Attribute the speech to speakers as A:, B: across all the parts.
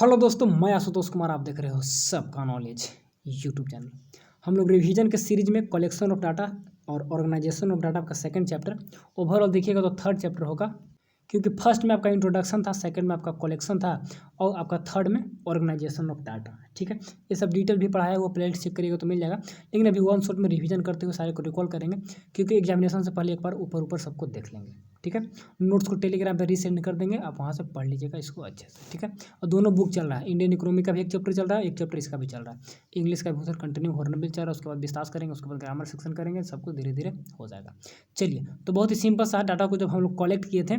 A: Hello दोस्तों, मैं आशुतोष कुमार। आप देख रहे हो सबका नॉलेज यूट्यूब चैनल। हम लोग रिवीजन के सीरीज में कलेक्शन ऑफ डाटा और ऑर्गेनाइजेशन ऑफ डाटा का सेकंड चैप्टर ओवरऑल देखिएगा तो थर्ड चैप्टर होगा, क्योंकि फर्स्ट में आपका इंट्रोडक्शन था, सेकंड में आपका कलेक्शन था और आपका थर्ड में ऑर्गेनाइजेशन ऑफ डाटा। ठीक है, ये सब डिटेल भी पढ़ाया है, वो प्लेलिस्ट चेक करिएगा तो मिल जाएगा। लेकिन अभी वन शॉट में रिवीजन करते हुए सारे को रिकॉल करेंगे, क्योंकि एग्जामिनेशन से पहले एक बार ऊपर ऊपर सबको देख लेंगे। ठीक है, नोट्स को टेलीग्राम पे रीसेंड कर देंगे, आप वहाँ से पढ़ लीजिएगा इसको अच्छे से। ठीक है, और दोनों बुक चल रहा है, इंडियन इकोनॉमी का भी एक चैप्टर चल रहा है, एक चैप्टर इसका भी चल रहा है, इंग्लिश का भी उधर कंटिन्यू हॉर्नबिल चल रहा है। उसके बाद विस्तार करेंगे, उसके बाद ग्रामर सेक्शन करेंगे, सबको धीरे धीरे हो जाएगा। चलिए, तो बहुत ही सिंपल सा डाटा को जब हम लोग कलेक्ट किए थे,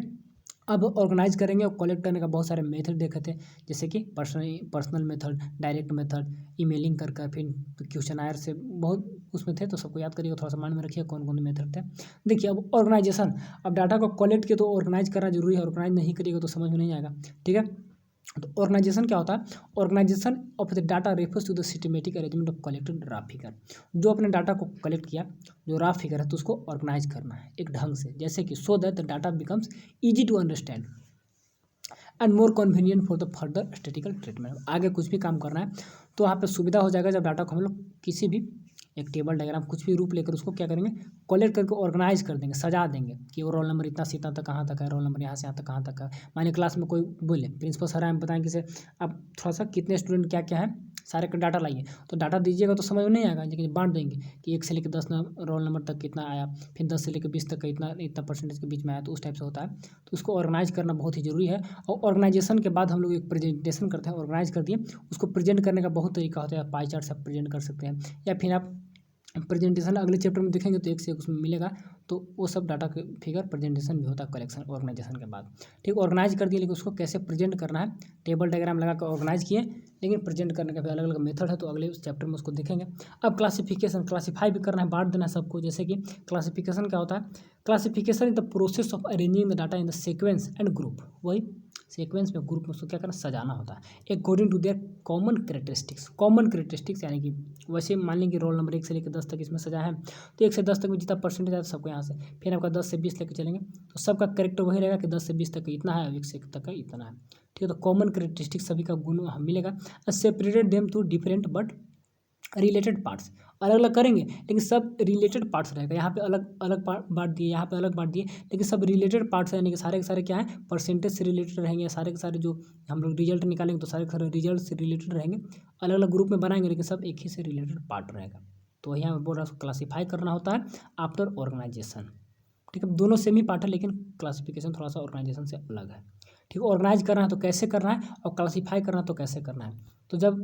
A: अब ऑर्गेनाइज करेंगे। और कलेक्ट करने का बहुत सारे मेथड देखे थे, जैसे कि personal method, direct method, emailing कर फिर क्वेश्चनायर से बहुत उसमें थे, तो सबको याद करिएगा, थोड़ा सा माइंड में रखिए कौन कौन मेथड थे। देखिए, अब ऑर्गेनाइजेशन, अब डाटा को कलेक्ट किया तो ऑर्गेनाइज करना जरूरी है, ऑर्गेनाइज नहीं करिएगा तो समझ में नहीं आएगा। ठीक है, तो ऑर्गेनाइजेशन क्या होता है? Organisation of the data refers to the systematic arrangement of collected raw figure. जो अपने डाटा को कलेक्ट किया, जो रॉ फिगर है, तो उसको ऑर्गेनाइज करना है एक ढंग से, जैसे कि so that the data becomes easy to understand and more convenient for the further statical treatment. आगे कुछ भी काम करना है तो वहाँ पे सुविधा हो जाएगा, जब डाटा को हम लोग किसी भी एक टेबल डायग्राम कुछ भी रूप लेकर उसको क्या करेंगे, कलेक्ट करके ऑर्गेनाइज कर देंगे, सजा देंगे कि वो रोल नंबर इतना से इतना तक कहाँ तक है, रोल नंबर यहाँ से यहाँ तक कहाँ तक है। माने क्लास में कोई बोले, प्रिंसिपल सर हम बताएं कि से आप थोड़ा सा कितने स्टूडेंट क्या क्या है, सारे का डाटा लाइए, तो डाटा दीजिएगा तो समझ में नहीं आएगा, लेकिन बांट देंगे कि 1 से लेकर 10 रोल नंबर तक कितना आया, फिर 10 से लेकर 20 तक का इतना इतना परसेंटेज के बीच में आया, तो उस टाइप से होता है। तो उसको ऑर्गेनाइज करना बहुत ही जरूरी है। और ऑर्गेनाइजेशन के बाद हम लोग एक प्रेजेंटेशन करते हैं, ऑर्गेनाइज कर दिए, उसको प्रेजेंट करने का बहुत तरीका होता है। पाई चार्ट से आप प्रेजेंट कर सकते हैं, या फिर आप प्रेजेंटेशन अगले चैप्टर में देखेंगे तो एक से एक उसमें मिलेगा, तो वो सब डाटा के फिगर प्रेजेंटेशन भी होता है कलेक्शन ऑर्गेनाइजेशन के बाद। ठीक, ऑर्गेनाइज कर दिए, लेकिन उसको कैसे प्रेजेंट करना है, टेबल डायग्राम लगा कर ऑर्गेनाइज किए, लेकिन प्रेजेंट करने का भी अलग अलग मेथड है, तो अगले उस चैप्टर में उसको देखेंगे। अब क्लासिफिकेशन, क्लासीफाई भी करना है, बांट देना है सबको। जैसे कि क्लासिफिकेशन क्या होता है? Classification is the process of arranging the data in the sequence and group. वही सीक्वेंस में, ग्रुप में उसको क्या करना, सजाना होता है according to their common characteristics. Common characteristics यानी कि वैसे मान लेंगे रोल नंबर 1 से लेकर 10 तक इसमें सजा है, तो 1 से 10 तक में जितना परसेंटेज है सबको यहाँ से, फिर आपका 10 से 20 लेकर चलेंगे, तो सबका करेक्टर वही रहेगा कि 10 से 20 तक का इतना है, 1 से 1 तक का इतना है। ठीक है, तो कॉमन करेक्टरिस्टिक्स सभी का गुण मिलेगा। Separated them to different but related parts, अलग अलग करेंगे लेकिन सब रिलेटेड पार्ट्स रहेगा। यहाँ पे अलग अलग बांट दिए, यहाँ पे अलग बांट दिए, लेकिन सब रिलेटेड पार्ट्स है, यानी कि सारे के सारे क्या है, परसेंटेज से रिलेटेड रहेंगे। सारे के सारे जो हम लोग रिजल्ट निकालेंगे तो सारे के सारे रिजल्ट से रिलेटेड रहेंगे। अलग अलग ग्रुप में बनाएंगे, लेकिन सब एक ही से रिलेटेड पार्ट रहेगा। तो यहाँ बोल रहा है, क्लासीफाई करना होता है आफ्टर ऑर्गेनाइजेशन। ठीक है, दोनों सेम ही पार्ट है, लेकिन क्लासिफिकेशन थोड़ा सा ऑर्गेनाइजेशन से अलग है। ठीक है, ऑर्गेनाइज करना है तो कैसे करना है, और क्लासीफाई करना है तो कैसे करना है।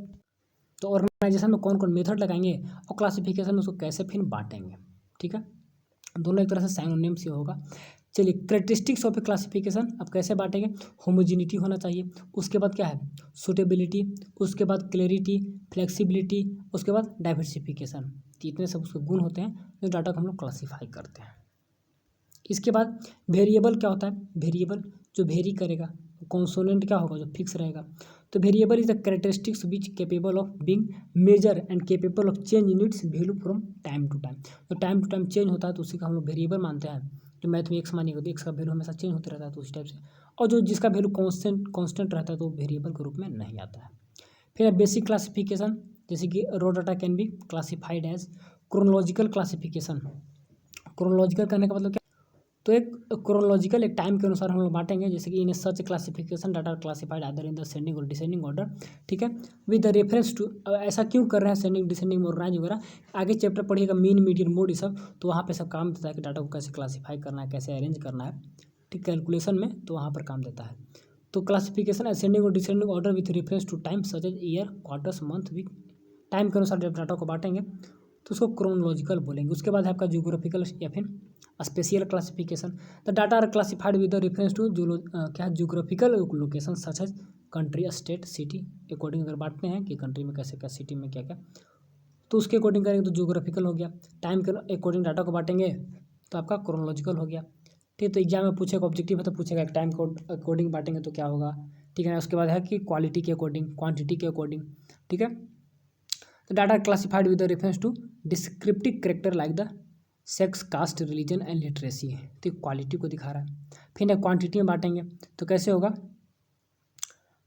A: तो ऑर्गेनाइजेशन में कौन कौन मेथड लगाएंगे, और क्लासिफिकेशन में उसको कैसे फिर बांटेंगे। ठीक है, दोनों एक तरह से साइनोनिम्स ही होगा। चलिए, करेक्टरिस्टिक्स ऑफ ए क्लासिफिकेशन, अब कैसे बांटेंगे? होमोजिनिटी होना चाहिए, उसके बाद क्या है, सूटेबिलिटी, उसके बाद क्लैरिटी, फ्लेक्सिबिलिटी, उसके बाद डाइवर्सिफिकेशन। इतने सब उसके गुण होते हैं जो डाटा को हम लोग क्लासीफाई करते हैं। इसके बाद वेरिएबल क्या होता है? वेरिएबल जो वेरी करेगा। कॉन्सोनेंट क्या होगा? जो फिक्स रहेगा। तो variable is the characteristics which capable of being measure and capable of change in its value from time to time. तो टाइम टू टाइम चेंज होता है, तो उसी का हम लोग वेरिएबल मानते हैं। जो मैथ में एक्स मानिएगा तो एक्स का वैल्यू हमेशा चेंज होते रहता है, तो उस टाइप से। और जो जिसका वैल्यू कॉन्स्टेंट रहता है तो वेरिएबल के रूप में नहीं आता है। फिर बेसिक क्लासिफिकेशन, जैसे कि raw data can be classified as chronological classification. Chronological करने का मतलब क्या? तो एक क्रोनोलॉजिकल एक टाइम के अनुसार हम लोग बांटेंगे, जैसे कि इन सच क्लासिफिकेशन डाटा क्लासिफाइड आदर इन द सेंडिंग और डिसेंडिंग ऑर्डर। ठीक है, विद द रेफरेंस टू, ऐसा क्यों कर रहे हैं सेंडिंग डिसेंडिंग ऑर्गेनाइज वगैरह, आगे चैप्टर पढ़िएगा मीन मीडियन मोड ये सब, तो वहाँ पे सब काम देता है कि डाटा को कैसे क्लासीफाई करना है, कैसे अरेंज करना है। ठीक, कैलकुलेशन में तो वहाँ पर काम देता है। तो क्लासिफिकेशन असेंडिंग और descending order with reference to time such as year, quarters, month, week. Time के अनुसार जब डाटा को बांटेंगे तो उसको क्रोनोलॉजिकल बोलेंगे। उसके बाद है आपका जियोग्राफिकल या फिर spatial classification. The data are classified with the reference to जो क्या है, geographical location such as country, state, city according अगर बांटते हैं कि कंट्री में कैसे क्या, सिटी में क्या क्या, तो उसके अकॉर्डिंग करेंगे तो जियोग्राफिकल हो गया। टाइम के अकॉर्डिंग डाटा को बांटेंगे तो आपका क्रोनोलॉजिकल हो गया। ठीक, तो एग्जाम में पूछेगा, ऑब्जेक्टिव है तो पूछेगा टाइम के अकॉर्डिंग बांटेंगे तो क्या होगा। ठीक है ना, उसके बाद है कि क्वालिटी के अकॉर्डिंग, क्वान्टिटी के अकॉर्डिंग। ठीक है, तो data classified with the reference to descriptive character like the sex, caste, religion and literacy है, तो क्वालिटी को दिखा रहा है। फिर क्वांटिटी में बांटेंगे तो कैसे होगा,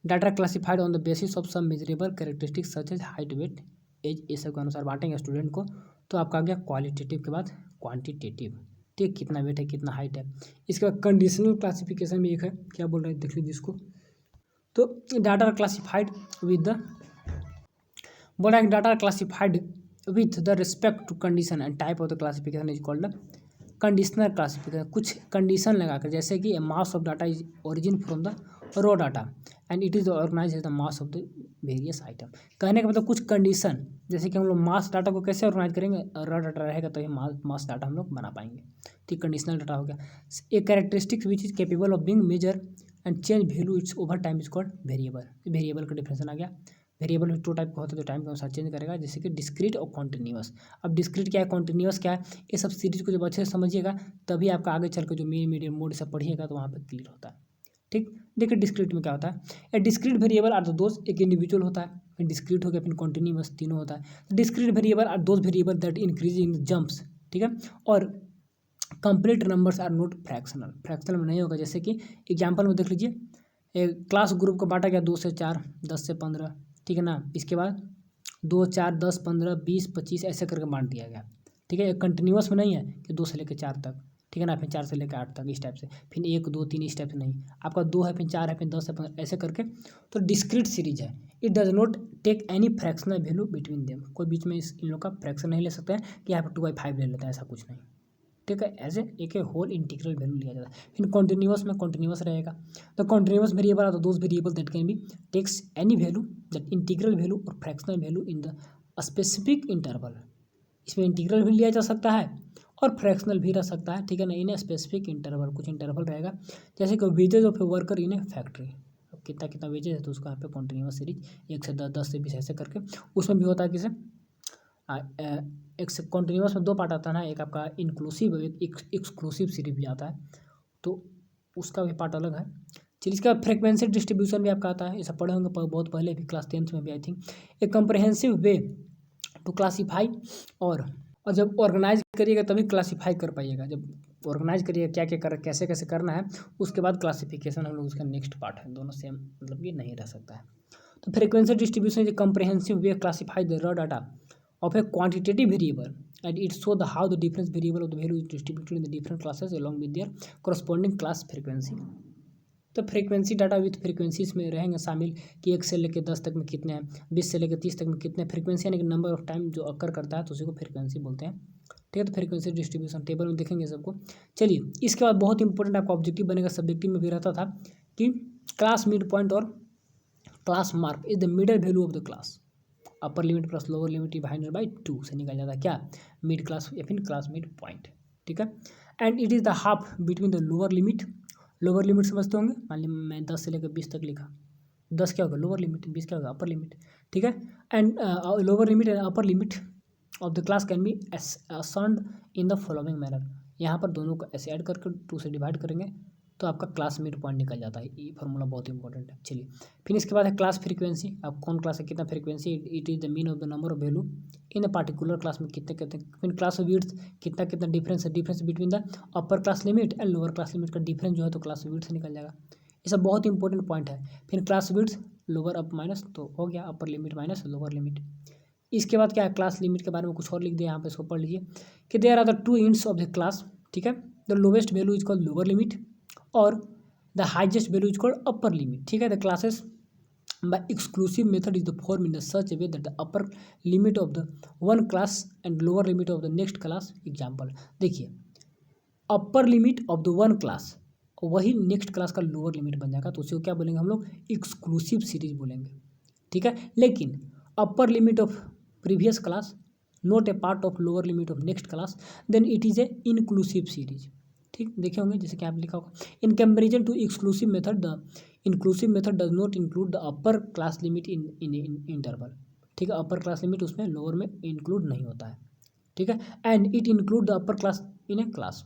A: data classified on the basis of some measurable characteristics such as height, weight, age, ये सब के अनुसार बांटेंगे स्टूडेंट को। तो आपका आ गया क्वालिटेटिव के बाद क्वांटिटेटिव, ठीक, कितना वेट है कितना हाइट है। इसके बाद कंडीशनल क्लासिफिकेशन में एक है, क्या बोल रहे हैं देख लीजिए इसको। तो डाटा क्लासिफाइड विद द, बोला है data classified with the respect to condition and type of the classification is called conditional classification. कुछ कंडीशन लगाकर, जैसे कि mass of data is origin from the raw data and it is organise as the mass of the various item. कहने का मतलब कुछ condition, जैसे कि हम लोग मास डाटा को कैसे ऑर्गेनाइज करेंगे, रॉ डाटा रहेगा तो ये मास डाटा हम लोग बना पाएंगे। ठीक, कंडीशनल डाटा हो गया। एक characteristics which is capable of being measure and change value its over time is called variable. Variable का डिफरेंशन आ गया। वेरिएबल टू टाइप का होता है, तो टाइम के अनुसार चेंज करेगा, जैसे कि डिस्क्रीट और कॉन्टिन्यूअस। अब डिस्क्रीट क्या है, कॉन्टिन्यूअस क्या है, ये सब सीरीज को जब अच्छे से समझिएगा तभी आपका आगे चल के जो मेन मीडियम मोड सब पढ़िएगा तो वहाँ पे क्लियर होता है। ठीक, देखिए डिस्क्रीट में क्या होता है, a discrete variable are those दोज, एक इंडिविजुअल होता है, फिर डिस्क्रीट हो गया, फिर कॉन्टिन्यूअस, तीनों होता है। Discrete variable are those variable that increase in jumps, ठीक है, और complete numbers are not fractional, fractional में नहीं होगा। जैसे कि एग्जाम्पल में देख लीजिए, एक क्लास ग्रुप को बांटा गया 2 से 4, 10 से 15, ठीक है ना। इसके बाद 2, 4, 10, 15, 20, 25 ऐसे करके बांट दिया गया, ठीक है। एक कंटिन्यूअस में नहीं है कि 2 से लेकर 4 तक, ठीक है ना, फिर 4 से लेकर 8 तक इस टाइप से, फिर 1, 2, 3 इस टाइप से नहीं, आपका 2 है, फिर 4 है, फिर 10 है, 15 ऐसे करके। तो डिस्क्रीट सीरीज है। It does not take any fractional value between them, कोई बीच में इन लोग का फ्रैक्शन नहीं ले सकते हैं कि यहाँ पर 2/5 ले लेते हैं, ऐसा कुछ नहीं, ठीक है। ऐसे एक होल इंटीग्रल वैल्यू लिया जाता है। फिर कॉन्टिन्यूअस में कॉन्टिन्यूअस रहेगा। तो continuous variable are those variable that can be takes any value that integral value और fractional value in the specific interval. इसमें इंटीग्रल भी लिया जा सकता है और फ्रैक्शनल भी रह सकता है, ठीक है ना, इन स्पेसिफिक इंटरवल, कुछ इंटरवल रहेगा। जैसे कि wages of a worker in a factory, अब कितना कितना वेजेज है तो उसको यहाँ पे कॉन्टिन्यूअस सीरीज 1 से 10, 10 से 20 ऐसे करके। उसमें भी होता है किसे, एक से कॉन्टिन्यूअस में 2 पार्ट आता है ना, एक आपका इंक्लूसिव, एक एक्सक्लूसिव सीरीज भी आता है, तो उसका भी पार्ट अलग है। चलिए, इसका फ्रीक्वेंसी डिस्ट्रीब्यूशन भी आपका आता है, ये सब पढ़े होंगे बहुत पहले भी, क्लास 10th में भी आई थिंक। एक कंप्रहेंसिव वे टू क्लासीफाई, और जब ऑर्गेनाइज करिएगा तभी क्लासीफाई कर पाइएगा। जब ऑर्गेनाइज करिएगा क्या क्या कर कैसे कैसे करना है, उसके बाद क्लासिफिकेशन हम लोग उसका नेक्स्ट पार्ट है, दोनों सेम मतलब ये नहीं रह सकता है। तो frequency distribution is comprehensive way classify the raw data of a quantitative variable and it show the how the different variable of the value is distributed in the different classes along with their corresponding class frequency। तो frequency data with frequencies में रहेंगे शामिल कि 1 से लेकर 10 तक में कितने हैं, 20 से लेकर 30 तक में कितने। फ्रीक्वेंसी यानी कि नंबर ऑफ टाइम जो अकर करता है तो उसी को फ्रीक्वेंसी बोलते हैं, ठीक है। तो फ्रीक्वेंसी डिस्ट्रीब्यूशन टेबल में देखेंगे सबको। चलिए, इसके बाद बहुत इंपॉर्टेंट आपका ऑब्जेक्टिव बनेगा, सब्जेक्टिव में भी रहता था कि क्लास मिड पॉइंट और class mark is the middle value of the class. Upper limit plus lower limit divided by 2 से निकल जाता है क्या, मिड क्लास या फिर क्लास मिड पॉइंट, ठीक है। And it is the half between the lower limit, lower limit समझते होंगे, मान लीजिए मैं 10 से लेकर 20 तक लिखा, 10 क्या होगा लोअर लिमिट, 20 क्या होगा अपर लिमिट, ठीक है। And lower limit and upper limit of the class can be assigned in the following manner. यहाँ पर दोनों को ऐसे ऐड करके 2 से डिवाइड करेंगे तो आपका क्लास मिड पॉइंट निकल जाता है। ये फार्मूला बहुत इंपॉर्टेंट है। चलिए, फिर इसके बाद है क्लास फ्रीक्वेंसी। अब कौन क्लास है कितना frequency, it is the mean of the number of value in the particular class में कितने कितने। फिर क्लास ऑफ विड्थ, कितना कितना डिफरेंस है, difference between the upper class limit and lower class limit का डिफरेंस जो है तो क्लास ऑफ विड्थ से निकल जाएगा। ये सब बहुत इंपॉर्टेंट पॉइंट है। फिर class width lower up minus, तो हो गया upper limit minus lower limit. इसके बाद क्या है, क्लास लिमिट के बारे में कुछ और लिख दिया यहाँ पे, इसको पढ़ लीजिए कि there are the 2 ends of the class, ठीक है। The lowest value is called lower limit और the highest value is called upper limit, ठीक है। the classes by exclusive method is the form in such a way that the upper limit of the one class and lower limit of the next class। Example देखिए, upper limit of the one class वही next class का lower limit बन जाएगा, तो उसी को क्या बोलेंगे हम लोग, एक्सक्लूसिव सीरीज बोलेंगे, ठीक है। लेकिन upper limit of previous class not a part of lower limit of next class, then it is a inclusive series, ठीक देखे होंगे जैसे कि आप लिखा होगा। In comparison to exclusive method, the inclusive method does not include the upper class limit in interval, ठीक है। अपर क्लास लिमिट उसमें लोअर में इंक्लूड नहीं होता है, ठीक है। And it include the upper class in A class,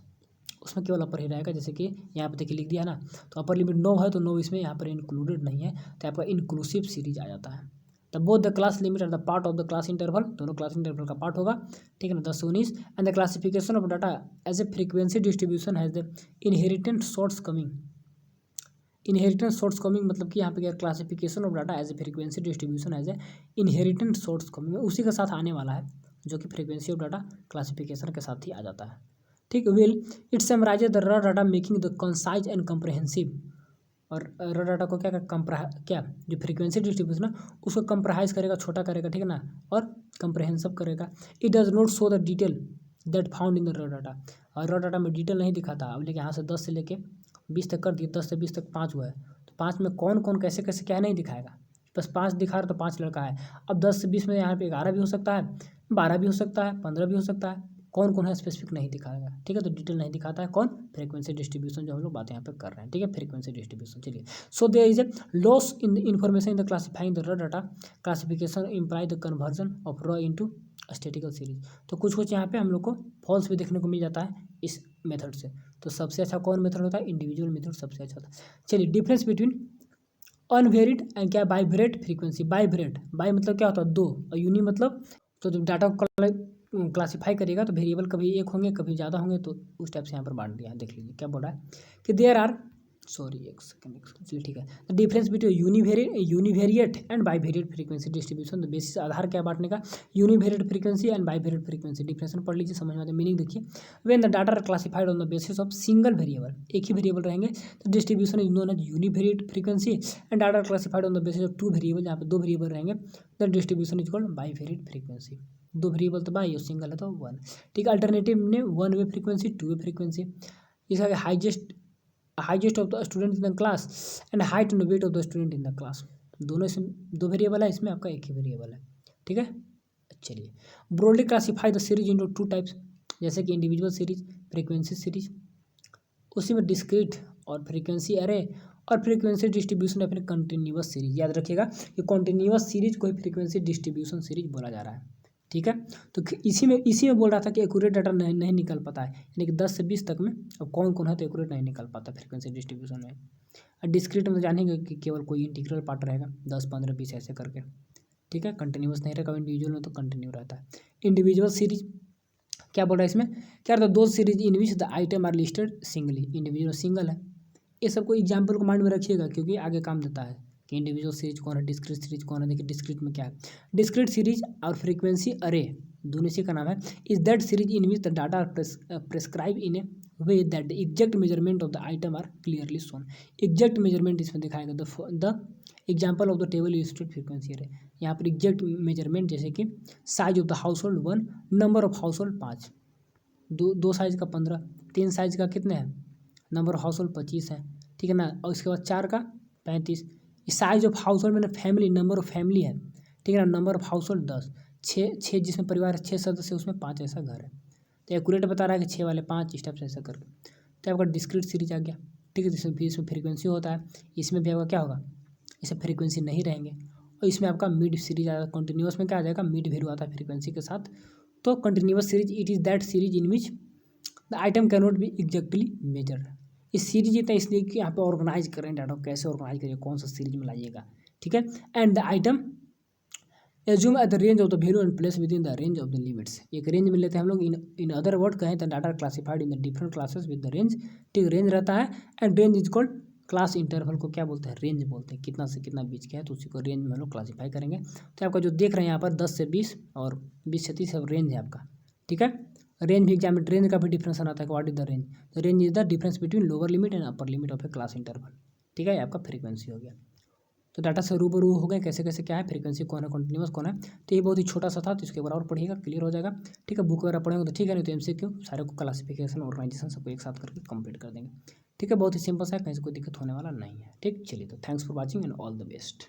A: उसमें केवल अपर ही रहेगा। जैसे कि यहाँ पे देखिए लिख दिया ना, तो अपर लिमिट 9 है तो 9 इसमें यहाँ पर इंक्लूडेड नहीं है, तो आपका इंक्लूसिव सीरीज आ जाता है। The both the class limit are the part of the class interval, दोनों क्लास इंटरवल का पार्ट होगा, ठीक है ना। 10 से 19 and the classification of data as a frequency distribution has the inherent shortcomings inheritance source coming मतलब कि यहाँ पे क्या classification of data as a frequency distribution as a inherent source coming उसी के साथ आने वाला है, जो कि फ्रीक्वेंसी ऑफ डाटा क्लासिफिकेशन के साथ ही आ जाता है। ठीक, will it summarises the raw data making the concise and comprehensive, और रॉ डाटा को क्या जो फ्रीक्वेंसी डिस्ट्रीब्यूशन है उसको कंप्राइज करेगा, छोटा करेगा, ठीक है ना, और कंप्रहेंसिव करेगा। It does not show the detail that found in the raw data, और रॉ डाटा में डिटेल नहीं दिखाता। अब लेके यहाँ से 10 से लेके 20 तक कर दिए, 10 से 20 तक 5 हुआ है, तो 5 में कौन कौन कैसे कैसे क्या नहीं दिखाएगा, बस 5 दिखा रहा तो 5 लड़का है। अब 10 से 20 में यहाँ पे 11 भी हो सकता है, 12 भी हो सकता है, 15 भी हो सकता है, कौन कौन है स्पेसिफिक नहीं दिखाएगा, ठीक है। तो डिटेल नहीं दिखाता है कौन, फ्रीक्वेंसी डिस्ट्रीब्यूशन जो हम लोग बात यहाँ पे कर रहे हैं, ठीक है, फ्रीक्वेंसी डिस्ट्रीब्यूशन। चलिए, so there is a loss in the information in the classifying the raw data classification imply the conversion of raw into statical series. तो कुछ कुछ यहाँ पे हम लोग को फॉल्स भी देखने को मिल जाता है इस मेथड से। तो सबसे अच्छा कौन मेथड होता है, इंडिविजुअल मेथड सबसे अच्छा होता है। चलिए, डिफरेंस बिटवीन अनवेरिड एंड क्या बाइवेरिएट फ्रीक्वेंसी। बाइवेरिएट, बाई मतलब क्या होता है दो, और यूनी मतलब तो जब डाटा को क्लासीफाई करेगा तो वेरिएबल कभी एक होंगे कभी ज़्यादा होंगे, तो उस टाइप से यहाँ पर बांट दिया है। देख लीजिए क्या बोल रहा है कि देयर आर एक सेकंड चलिए ठीक है, the difference between univariate and bivariate frequency distribution. The basis आधार क्या बांटने का, univariate frequency and bivariate frequency. Difference पढ़ लीजिए, समझ में आता है। मीनिंग देखिए, when the data are classified on the basis of single variable, एक ही वेरिएबल रहेंगे, तो distribution is known as univariate frequency. And data are classified on the basis of two variable, जहाँ पे दो वेरिएबल रहेंगे, the distribution is called bivariate frequency. दो variable तो बाई और सिंगल है तो वन, ठीक है। अल्टरनेटिव ने one way frequency, two way frequency. इसका हाइजेस्ट of the student in the class and height and weight of the student in the class. दोनों इसमें दो वेरिएबल है, इसमें आपका एक ही वेरिएबल है, ठीक है। चलिए, broadly classify the series into two types, जैसे कि इंडिविजुअल सीरीज, फ्रीक्वेंसी सीरीज, उसी में डिस्क्रीट और फ्रीक्वेंसी अरे और फ्रीक्वेंसी डिस्ट्रीब्यूशन अपने कंटिन्यूअस सीरीज। याद रखिएगा कि कंटिन्यूअस सीरीज को ही फ्रीक्वेंसी डिस्ट्रीब्यूशन सीरीज बोला जा रहा है, ठीक है। तो इसी में बोल रहा था कि एक्यूरेट डाटा नहीं निकल पाता है, यानी कि 10 से 20 तक में अब कौन कौन है तो एक्यूरेट नहीं निकल पाता फ्रीक्वेंसी डिस्ट्रीब्यूशन में। और डिस्क्रीट में तो जानेंगे कि केवल कोई इंटीग्रल पार्ट रहेगा, 10, 15, 20 ऐसे करके, ठीक है। कंटिन्यूअस नहीं रहेगा, इंडिविजुअल में तो कंटिन्यू रहता है। इंडिविजुअल सीरीज क्या बोल रहा है इसमें, क्या रहता है, दो series in which the item are listed singly. Individual single है, ये सबको एग्जाम्पल को माइंड में रखिएगा क्योंकि आगे काम देता है कि इंडिविजुअल सीरीज कौन है, डिस्क्रीट सीरीज कौन है। देखिए डिस्क्रीट में क्या है, डिस्क्रीट सीरीज और फ्रीक्वेंसी अरे दोनों इसी का नाम है। Is that series in which the data are prescribe in a way that the exact measurement of the item are clearly shown. Exact measurement इसमें दिखाएगा। The example of the table illustrate frequency अरे, यहाँ पर exact measurement जैसे कि size of the household 1, number of household 5, दो size का 15, 3 size का कितने हैं, नंबर ऑफ हाउस होल्ड 25 है, ठीक है ना। और इसके बाद 4 का 35। साइज ऑफ हाउस होल्ड मैंने फैमिली, नंबर ऑफ फैमिली है, ठीक है ना। नंबर ऑफ हाउस होल्ड 10, 6 जिसमें परिवार 6 सदस्य उसमें 5 ऐसा घर है, तो एक्यूरेट बता रहा है कि 6 वाले 5 स्टेप से ऐसा करके। तो आपका डिस्क्रीट सीरीज आ गया, ठीक है। इसमें फ्रीक्वेंसी होता है, इसमें भी आपका क्या होगा, इसमें फ्रीक्वेंसी नहीं रहेंगे। और इसमें आपका मिड सीरीज आएगा, कंटिन्यूअस में क्या आ जाएगा, मिड वैल्यू आता है फ्रीक्वेंसी के साथ। तो continuous series it is that series in which the item can not be exactly measured. इस सीरीज इतना इसलिए कि यहाँ पे ऑर्गेनाइज करें डाटा, कैसे ऑर्गेनाइज करिए, कौन सा सीरीज में लाइएगा, ठीक है। And the item assume at the range of the value and place with in the range of the limits. एक रेंज में लेते हैं हम लोग। इन अदर वर्ड कहें तो data classified in the different classes with the range, ठीक, range रहता है। And range is called class interval को क्या बोलते हैं, रेंज बोलते हैं। कितना से कितना बीच का है तो उसी को रेंज में हम लोग क्लासीफाई करेंगे। तो आपका जो देख रहे हैं यहाँ पर 10 से 20 और 20 से 30 रेंज है आपका, ठीक है। रेंज भी एग्जाम में रेंज का भी डिफरेंस आता है, व्हाट इज द रेंज, तो range is the difference between lower limit and upper limit of A class interval, ठीक है। आपका फ्रीक्वेंसी हो गया। तो डाटा से रूबरू हो गए कैसे कैसे क्या है, फ्रीक्वेंसी कौन है, कंटिन्यूअस कौन है। तो ये बहुत ही छोटा सा था, तो इसके ऊपर और पढ़िएगा, क्लियर हो जाएगा, ठीक है। बुक वगैरह पढ़ेंगे तो ठीक है, नहीं तो एमसीक्यू सारे को क्लासिफिकेशन ऑर्गेनाइजेशन सबको एक साथ करके कंप्लीट कर देंगे, ठीक है। बहुत ही सिंपल सा है, कहीं से कोई दिक्कत होने वाला नहीं है, ठीक। चलिए, तो thanks for watching and all the best.